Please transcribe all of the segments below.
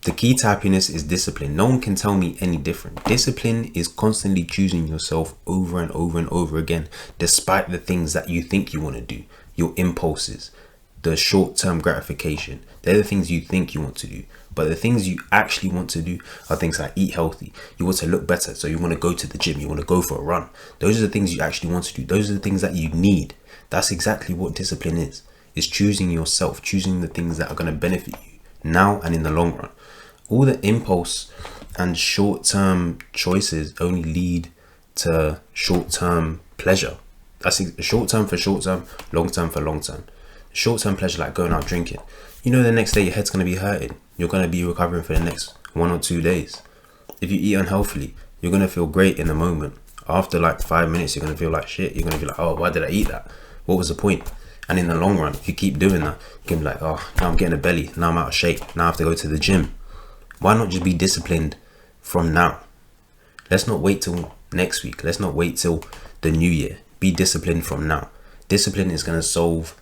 The key to happiness is discipline. No one can tell me any different. Discipline is constantly choosing yourself over and over and over again, despite the things that you think you want to do, your impulses, the short-term gratification. They're the things you think you want to do. But the things you actually want to do are things like eat healthy. You want to look better, so you want to go to the gym. You want to go for a run. Those are the things you actually want to do. Those are the things that you need. That's exactly what discipline is. It's choosing yourself, choosing the things that are going to benefit you now and in the long run. All the impulse and short-term choices only lead to short-term pleasure. That's short-term for short-term, long-term for long-term. Short-term pleasure, like going out drinking. You know the next day your head's going to be hurting. You're going to be recovering for the next 1 or 2 days. If you eat unhealthily, you're going to feel great in the moment. After like 5 minutes, you're going to feel like shit. You're going to be like, oh, why did I eat that? What was the point? And in the long run, if you keep doing that, you can be like, oh, now I'm getting a belly. Now I'm out of shape. Now I have to go to the gym. Why not just be disciplined from now? Let's not wait till next week. Let's not wait till the new year. Be disciplined from now. Discipline is going to solve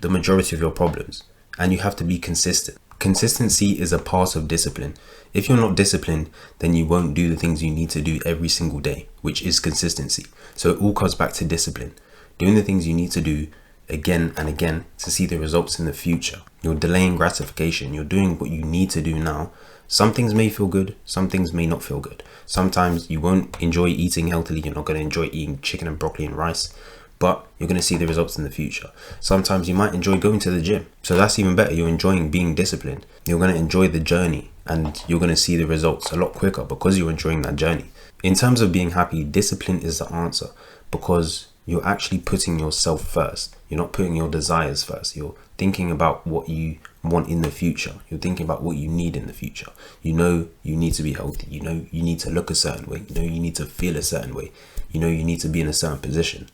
the majority of your problems. And you have to be consistent. Consistency is a part of discipline. If you're not disciplined, then you won't do the things you need to do every single day, which is consistency. So it all comes back to discipline. Doing the things you need to do again and again to see the results in the future. You're delaying gratification. You're doing what you need to do now. Some things may feel good. Some things may not feel good. Sometimes you won't enjoy eating healthily. You're not going to enjoy eating chicken and broccoli and rice, but you're going to see the results in the future. Sometimes you might enjoy going to the gym. So that's even better. You're enjoying being disciplined. You're going to enjoy the journey and you're going to see the results a lot quicker because you're enjoying that journey. In terms of being happy, discipline is the answer because you're actually putting yourself first. You're not putting your desires first. You're thinking about what you want in the future. You're thinking about what you need in the future. You know you need to be healthy. You know you need to look a certain way. You know you need to feel a certain way. You know you need to be in a certain position.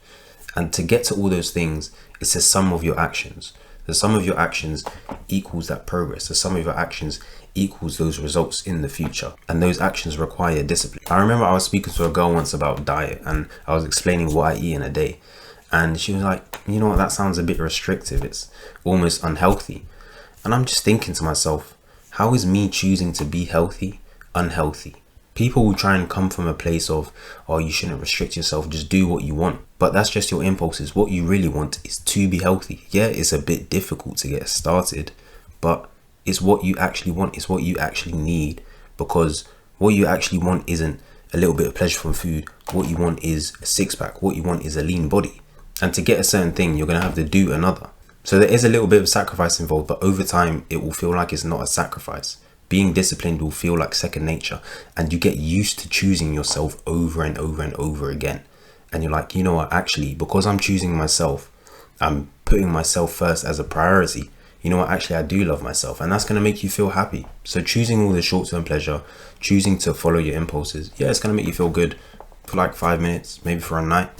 And to get to all those things, it's the sum of your actions. The sum of your actions equals that progress. The sum of your actions equals those results in the future. And those actions require discipline. I remember I was speaking to a girl once about diet and I was explaining what I eat in a day. And she was like, you know what, that sounds a bit restrictive. It's almost unhealthy. And I'm just thinking to myself, how is me choosing to be healthy unhealthy? People will try and come from a place of, oh, you shouldn't restrict yourself, just do what you want. But that's just your impulses. What you really want is to be healthy. Yeah, it's a bit difficult to get started, but it's what you actually want. It's what you actually need, because what you actually want isn't a little bit of pleasure from food. What you want is a six-pack. What you want is a lean body. And to get a certain thing, you're going to have to do another. So there is a little bit of sacrifice involved, but over time, it will feel like it's not a sacrifice. Being disciplined will feel like second nature, and you get used to choosing yourself over and over and over again. And you're like, you know what, actually, because I'm choosing myself, I'm putting myself first as a priority. You know what, actually, I do love myself, and that's going to make you feel happy. So choosing all the short-term pleasure, choosing to follow your impulses, yeah, it's going to make you feel good for like 5 minutes, maybe for a night.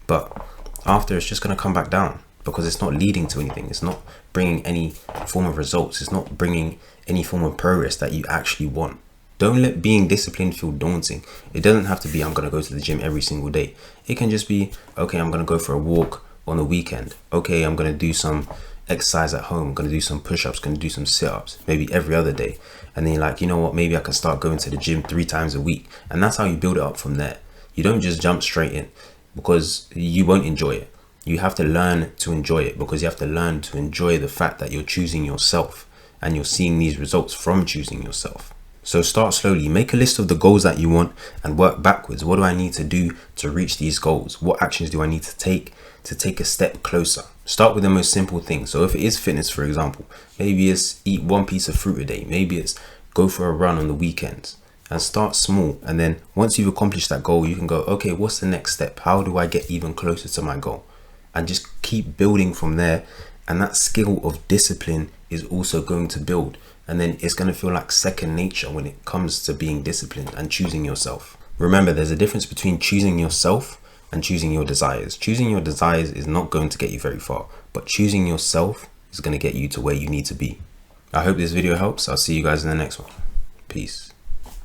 But after, it's just going to come back down because it's not leading to anything. It's not bringing any form of results. It's not bringing any form of progress that you actually want. Don't let being disciplined feel daunting. It doesn't have to be, I'm going to go to the gym every single day. It can just be, okay, I'm going to go for a walk on the weekend. Okay, I'm going to do some exercise at home. I'm going to do some push-ups, going to do some sit-ups, maybe every other day. And then you're like, you know what, maybe I can start going to the gym 3 times a week. And that's how you build it up from there. You don't just jump straight in because you won't enjoy it. You have to learn to enjoy it because you have to learn to enjoy the fact that you're choosing yourself and you're seeing these results from choosing yourself. So start slowly, make a list of the goals that you want and work backwards. What do I need to do to reach these goals? What actions do I need to take a step closer? Start with the most simple things. So if it is fitness, for example, maybe it's eat 1 piece of fruit a day. Maybe it's go for a run on the weekends. And start small. And then once you've accomplished that goal, you can go, okay, what's the next step? How do I get even closer to my goal? And just keep building from there. And that skill of discipline is also going to build. And then it's going to feel like second nature when it comes to being disciplined and choosing yourself. Remember, there's a difference between choosing yourself and choosing your desires. Choosing your desires is not going to get you very far, but choosing yourself is going to get you to where you need to be. I hope this video helps. I'll see you guys in the next one. Peace.